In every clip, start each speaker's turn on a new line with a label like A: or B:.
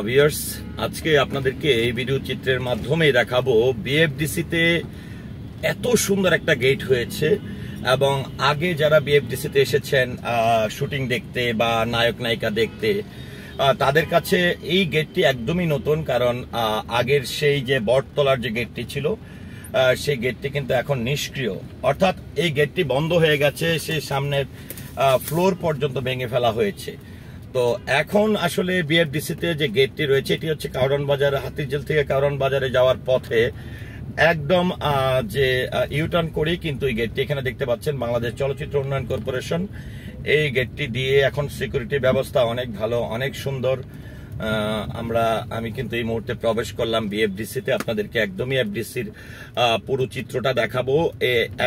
A: Viewers, আজকে আপনাদেরকে এই ভিডিও চিত্রের মাধ্যমে দেখাবো বিএফডিসিতে এত সুন্দর একটা গেট হয়েছে এবং আগে যারা বিএফডিসিতে এসেছেন শুটিং দেখতে বা নায়ক নায়িকা দেখতে তাদের কাছে এই গেটটি একদমই নতুন। কারণ আগের সেই যে বটতলার যে গেটটি ছিল সেই গেটটি কিন্তু এখন নিষ্ক্রিয়, অর্থাৎ এই গেটটি বন্ধ হয়ে গেছে, সেই সামনের ফ্লোর পর্যন্ত ভেঙে ফেলা হয়েছে। তো এখন আসলে বিএফডিসিতে যে গেটটি রয়েছে এটি হচ্ছে কারওয়ান বাজার, হাতিরঝিল থেকে কারওয়ান বাজারে যাওয়ার পথে একদম যে ইউটার্ন করেই কিন্তু এই গেটটি এখানে দেখতে পাচ্ছেন। বাংলাদেশ চলচ্চিত্র উন্নয়ন কর্পোরেশন এই গেটটি দিয়ে এখন সিকিউরিটি ব্যবস্থা অনেক ভালো, অনেক সুন্দর। আমি কিন্তু এই মুহূর্তে প্রবেশ করলাম বিএফডিসিতে, আপনাদেরকে একদমই এফডিসির পুরো চিত্রটা দেখাবো।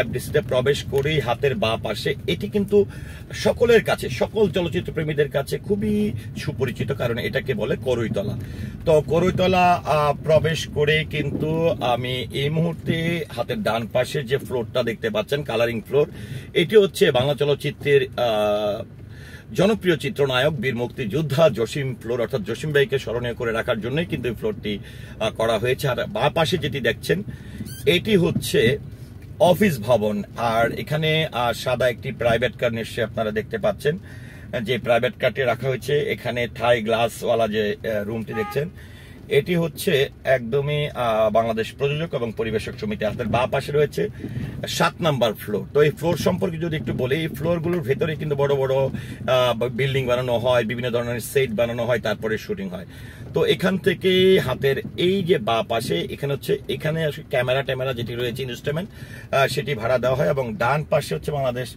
A: এফডিসিতে প্রবেশ করেই হাতের বাঁ পাশে এটি কিন্তু সকলের কাছে, সকল চলচ্চিত্র প্রেমীদের কাছে খুবই সুপরিচিত, কারণ এটাকে বলে করইতলা। তো করইতলা প্রবেশ করে কিন্তু আমি এই মুহূর্তে হাতের ডান পাশে যে ফ্লোরটা দেখতে পাচ্ছেন, কালারিং ফ্লোর, এটি হচ্ছে বাংলা চলচ্চিত্রের জনপ্রিয় চিত্রনায়ক বীর মুক্তিযোদ্ধা জসিম ফ্লোর, অর্থাৎ জসিম ভাইকে স্মরণীয় করে রাখার জন্যই কিন্তু এই ফ্লোরটি করা হয়েছে। আর বাঁ পাশে যেটি দেখছেন এটি হচ্ছে অফিস ভবন, আর এখানে সাদা একটি প্রাইভেট কার নিশ্চয়ই আপনারা দেখতে পাচ্ছেন, যে প্রাইভেট কারটি রাখা হয়েছে। এখানে থাই গ্লাসওয়ালা যে রুমটি দেখছেন এটি হচ্ছে একদমই বাংলাদেশ প্রযোজক এবং পরিবেশক সমিতি। হাতের বাঁ পাশে রয়েছে 7 নাম্বার ফ্লোর। তো এই ফ্লোর সম্পর্কে যদি একটু বলি, এই ফ্লোরগুলোর ভেতরে কিন্তু বড় বড় বিল্ডিং বানানো হয়, বিভিন্ন ধরনের সেট বানানো হয়, তারপরে শুটিং হয়। তো এখান থেকে হাতের এই যে বাঁ পাশে এখানে ক্যামেরা যেটি রয়েছে, ইনস্ট্রুমেন্ট, সেটি ভাড়া দেওয়া হয়। এবং ডান পাশে হচ্ছে বাংলাদেশ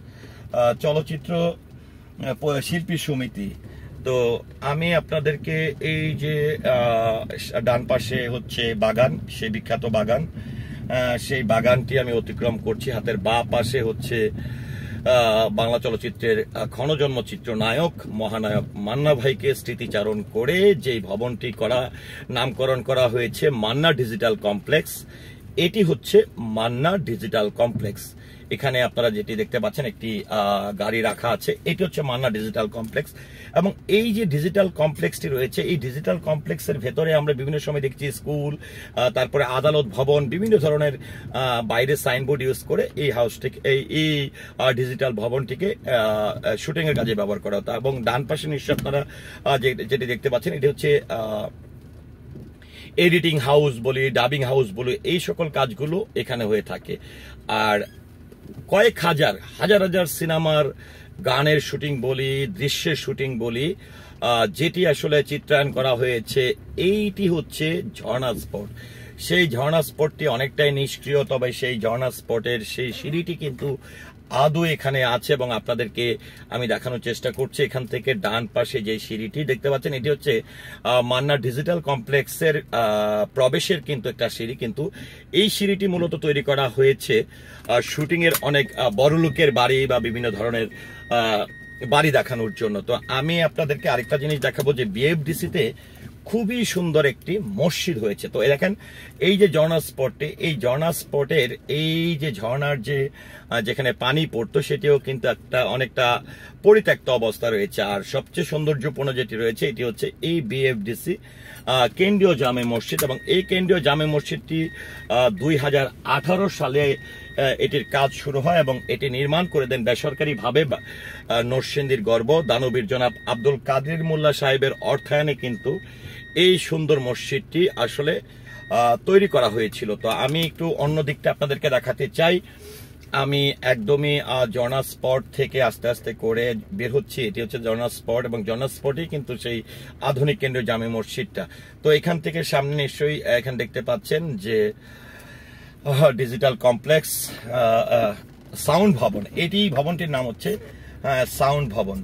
A: চলচ্চিত্র শিল্পী সমিতি। তো আমি আপনাদেরকে এই যে ডান পাশে হচ্ছে বাগান, সেই বিখ্যাত বাগান, সেই বাগানটি আমি অতিক্রম করছি। হাতের বাঁ পাশে হচ্ছে বাংলা চলচ্চিত্রের ক্ষণজন্ম চিত্রনায়ক মহানায়ক মান্না ভাইকে স্মৃতিচারণ করে যেই ভবনটি নামকরণ করা হয়েছে মান্না ডিজিটাল কমপ্লেক্স, এটি হচ্ছে মান্না ডিজিটাল কমপ্লেক্স। এখানে আপনারা যেটি দেখতে পাচ্ছেন একটি গাড়ি রাখা আছে, এটি হচ্ছে মান্না ডিজিটাল কমপ্লেক্স। এবং এই যে ডিজিটাল কমপ্লেক্সটি রয়েছে, এই ডিজিটাল কমপ্লেক্সের ভেতরে আমরা বিভিন্ন সময় দেখছি স্কুল, তারপরে আদালত ভবন, বিভিন্ন ধরনের বাইরে সাইনবোর্ড ইউজ করে এই হাউসটিকে, এই ডিজিটাল ভবনটিকে শুটিং এর কাজে ব্যবহার করা হতো। এবং ডান পাশে নিশ্চয়ই আপনারা যেটি দেখতে পাচ্ছেন এটি হচ্ছে এডিটিং হাউস বলি, ডাবিং হাউস বলি, এই সকল কাজগুলো এখানে হয়ে থাকে। আর কয়েক হাজার সিনেমার গানের শুটিং বলি, দৃশ্যের শুটিং বলি, যেটি আসলে চিত্রায়ন করা হয়েছে, এইটি হচ্ছে ঝর্ণা স্পট। সেই ঝর্ণা স্পটটি অনেকটাই নিষ্ক্রিয়, তবে সেই ঝর্ণা স্পটের সেই সিঁড়িটি কিন্তু আদৌ এখানে আছে এবং আপনাদেরকে আমি দেখানোর চেষ্টা করছি। এখান থেকে ডান পাশে যে সিঁড়িটি দেখতে পাচ্ছেন এটি হচ্ছে মান্না ডিজিটাল কমপ্লেক্সের প্রবেশের কিন্তু একটা সিঁড়ি, কিন্তু এই সিঁড়িটি মূলত তৈরি করা হয়েছে শুটিং এর অনেক বড় লোকের বাড়ি বা বিভিন্ন ধরনের বাড়ি দেখানোর জন্য। তো আমি আপনাদেরকে আরেকটা জিনিস দেখাবো যে বিএফডিসিতে খুবই সুন্দর একটি মসজিদ হয়েছে। তো দেখেন এই যে ঝর্ণা স্পটে, এই ঝর্ণা স্পটের এই যে ঝর্ণার যেখানে পানি পড়তো সেটিও কিন্তু অনেকটা পরিত্যক্ত অবস্থা রয়েছে। আর সবচেয়ে সৌন্দর্যপূর্ণ যেটি রয়েছে এটি হচ্ছে এই বিএফডিসি কেন্দ্রীয় জামে মসজিদ। এবং এই কেন্দ্রীয় জামে মসজিদটি 2018 সালে এটির কাজ শুরু হয় এবং এটি নির্মাণ করে দেন বেসরকারিভাবে নরসিংদীর গর্ব দানবীর জনাব আব্দুল কাদের মোল্লা সাহেবের অর্থায়নে কিন্তু এই সুন্দর মসজিদটি আসলে তৈরি করা হয়েছিল। তো আমি একটু অন্য দিকটা আপনাদেরকে দেখাতে চাই। আমি একদমই ঝর্ণা স্পট থেকে আস্তে আস্তে করে বের হচ্ছি, এটি হচ্ছে ঝর্ণা স্পট এবং ঝর্ণা স্পটেই কিন্তু সেই আধুনিক কেন্দ্রীয় জামে মসজিদটা। তো এখান থেকে সামনে নিশ্চয়ই এখানে দেখতে পাচ্ছেন যে ডিজিটাল কমপ্লেক্স সাউন্ড ভবন, এটি ভবনটির নাম হচ্ছে সাউন্ড ভবন।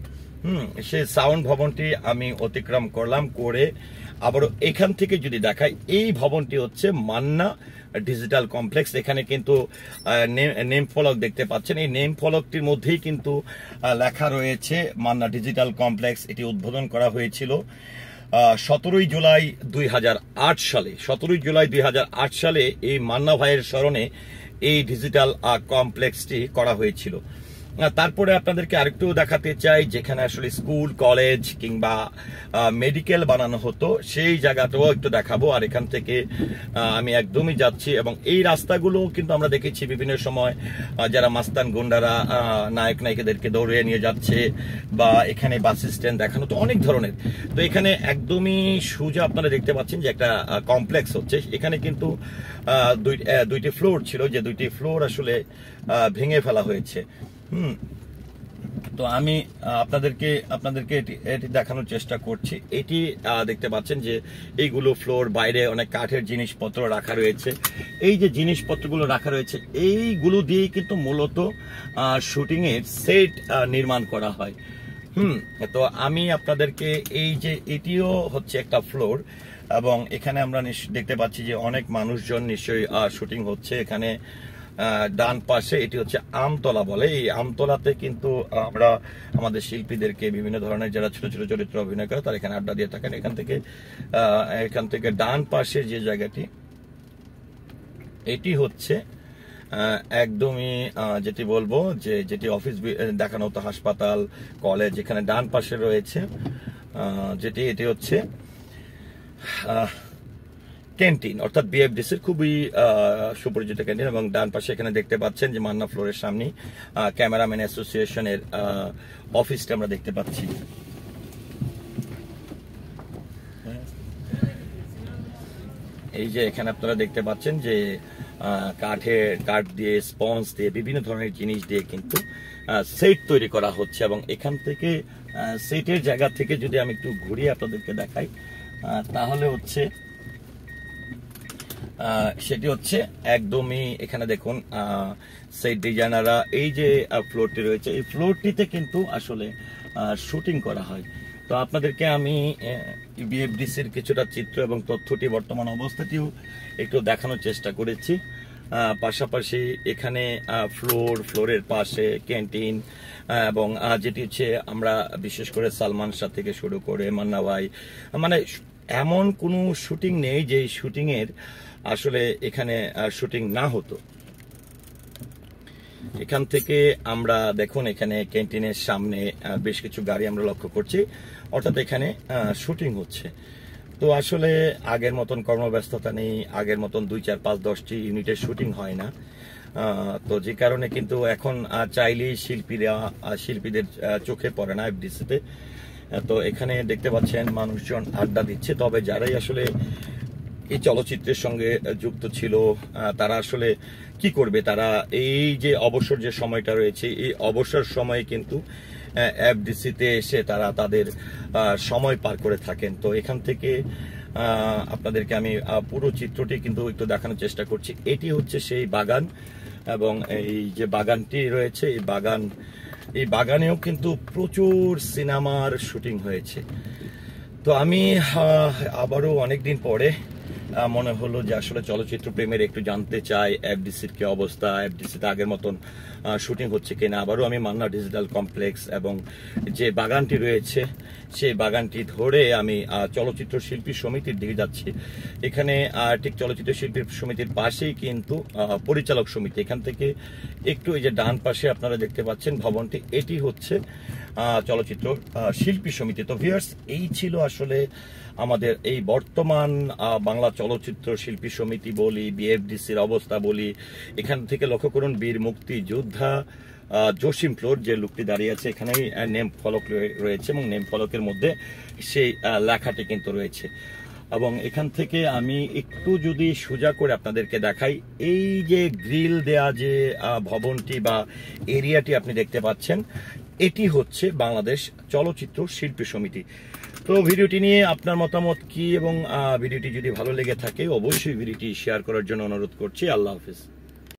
A: সেই সাউন্ড ভবনটি আমি অতিক্রম করলাম, করে আবারও এখান থেকে যদি দেখাই এই ভবনটি হচ্ছে মান্না ডিজিটাল কমপ্লেক্স। এখানে কিন্তু নেম ফলক দেখতে পাচ্ছেন, এই নেম ফলকটির মধ্যেই কিন্তু লেখা রয়েছে মান্না ডিজিটাল কমপ্লেক্স। এটি উদ্বোধন করা হয়েছিল 17 জুলাই 2008 সালে। 17 জুলাই 2008 সালে এই মান্না ভাইয়ের স্মরণে এই ডিজিটাল কমপ্লেক্সটি করা হয়েছিল। তারপরে আপনাদেরকে আরেকটু দেখাতে চাই যেখানে আসলে স্কুল কলেজ কিংবা মেডিকেল বানানো হতো সেই জায়গাটাও একটু দেখাবো। আর এখান থেকে আমি একদমই যাচ্ছি এবং এই রাস্তাগুলো কিন্তু আমরা দেখেছি বিভিন্ন সময় যারা মাস্তান গুন্ডারা নায়ক নায়িকাদেরকে দৌড়িয়ে নিয়ে যাচ্ছে, বা এখানে বাস স্ট্যান্ড দেখানো তো অনেক ধরনের। তো এখানে একদমই সোজা আপনারা দেখতে পাচ্ছেন যে একটা কমপ্লেক্স হচ্ছে। এখানে কিন্তু দুইটি ফ্লোর ছিল, যে দুইটি ফ্লোর আসলে ভেঙে ফেলা হয়েছে। তো আমি আপনাদেরকে এটি দেখানোর চেষ্টা করছি। এটি দেখতে পাচ্ছেন যে এইগুলো ফ্লোর, বাইরে অনেক কাঠের জিনিসপত্র রাখা রয়েছে। এই যে জিনিসপত্রগুলো রাখা রয়েছে এইগুলো দিয়েই কিন্তু মূলত শুটিং এর সেট নির্মাণ করা হয়। তো আমি আপনাদেরকে এই যে এটিও হচ্ছে একটা ফ্লোর, এবং এখানে আমরা দেখতে পাচ্ছি যে অনেক মানুষজন নিশ্চয়ই শুটিং হচ্ছে। এখানে ডান পাশে এটি হচ্ছে আমতলা বলে, এই আমতলাতে কিন্তু আমরা আমাদের শিল্পীদেরকে বিভিন্ন ধরনের যারা ছোট ছোট চরিত্র অভিনয় করে তারা এখানে আড্ডা দিয়ে থাকেন। এখান থেকে ডান পাশে যে জায়গাটি, এটি হচ্ছে একদমই যেটি বলবো যে যেটি অফিস দেখানো হতো, হাসপাতাল কলেজ, এখানে ডান পাশে রয়েছে এটি হচ্ছে ক্যান্টিন, অর্থাৎ বিএফডিসির খুবই সুপরিচিত ক্যান্টিন। এবং ডান পাশে এখানে দেখতে পাচ্ছেন যে মান্না ফ্লোরের সামনে ক্যামেরাম্যান অ্যাসোসিয়েশনের অফিসটা আমরা দেখতে পাচ্ছি। এই যে এখানে আপনারা দেখতে পাচ্ছেন যে কাঠ দিয়ে, স্পঞ্জ দিয়ে, বিভিন্ন ধরনের জিনিস দিয়ে কিন্তু সেট তৈরি করা হচ্ছে। এবং এখান থেকে সেটের জায়গা থেকে যদি আমি একটু ঘুরিয়ে আপনাদেরকে দেখাই তাহলে হচ্ছে সেটি হচ্ছে একদমই এখানে দেখুন সেট ডিজাইনাররা এই যে ফ্লোরটি রয়েছে এই ফ্লোরটিতে কিন্তু আসলে শুটিং করা হয়। তো আপনাদেরকে আমি বিএফডিসির কিছুটা চিত্র এবং তথ্যটি বর্তমান অবস্থাটিও একটু দেখানোর চেষ্টা করেছি। পাশাপাশি এখানে ফ্লোরের পাশে ক্যান্টিন, এবং যেটি হচ্ছে আমরা বিশেষ করে সালমান শাহ থেকে শুরু করে মান্না ভাই, মানে এমন কোনো শুটিং নেই যে শুটিং এর আসলে এখানে শুটিং না হতো। এখান থেকে আমরা দেখুন এখানে ক্যান্টিনের সামনে বেশ কিছু গাড়ি আমরা লক্ষ্য করছি, অর্থাৎ এখানে শুটিং হচ্ছে। তো আসলে আগের মতন কর্মব্যস্ততা নেই, আগের মতন 2, 4, 5, 10টি ইউনিটের শুটিং হয় না। তো যে কারণে কিন্তু এখন চাইলেই শিল্পীদের চোখে পড়ে না এফডিসিতে। তো এখানে দেখতে পাচ্ছেন মানুষজন আড্ডা দিচ্ছে। তবে যারাই আসলে এই চলচ্চিত্রের সঙ্গে যুক্ত ছিল তারা আসলে কি করবে, তারা এই যে অবসর যে সময়টা রয়েছে এই অবসর সময়ে কিন্তু এফডিসিতে এসে তারা তাদের সময় পার করে থাকেন। তো এখান থেকে আপনাদেরকে আমি পুরো চিত্রটি কিন্তু একটু দেখানোর চেষ্টা করছি। এটি হচ্ছে সেই বাগান, এবং এই যে বাগানটি রয়েছে এই বাগানেও কিন্তু প্রচুর সিনেমার শুটিং হয়েছে। তো আমি আবারও অনেকদিন পরে মনে হলো যে আসলে চলচ্চিত্র প্রেমের একটু জানতে চাই এফডিসির কি অবস্থা, এফডিসিতে আগের মতন শুটিং হচ্ছে কিনা। আবারও আমি মান্না ডিজিটাল কমপ্লেক্স এবং যে বাগানটি রয়েছে সেই বাগানটি ধরে আমি চলচ্চিত্র শিল্পী সমিতির দিকে যাচ্ছি। এখানে ঠিক চলচ্চিত্র শিল্পী সমিতির পাশেই কিন্তু পরিচালক সমিতি। এখান থেকে একটু এই যে ডান পাশে আপনারা দেখতে পাচ্ছেন ভবনটি, এটি হচ্ছে চলচ্চিত্র শিল্পী সমিতি। তো ভিউয়ার্স, এই ছিল আসলে আমাদের এই বর্তমান বাংলা চলচ্চিত্র শিল্পী সমিতি বলি, বিএফডিসির অবস্থা বলি। এখান থেকে লক্ষ্য করুন বীর মুক্তি যোদ্ধা জসিম ফ্লোর যে লোকটি দাঁড়িয়ে আছে, এখানেই নেম ফলক রয়েছে এবং নেম ফলকের মধ্যে সেই লেখাটি কিন্তু রয়েছে। এবং এখান থেকে আমি একটু যদি সোজা করে আপনাদেরকে দেখাই, এই যে গ্রিল দেয়া যে ভবনটি বা এরিয়াটি আপনি দেখতে পাচ্ছেন, এটি হচ্ছে বাংলাদেশ চলচ্চিত্র শিল্পী সমিতি। তো ভিডিওটি নিয়ে আপনার মতামত কি, এবং ভিডিওটি যদি ভালো লেগে থাকে অবশ্যই ভিডিওটি শেয়ার করার জন্য অনুরোধ করছি। আল্লাহ হাফেজ।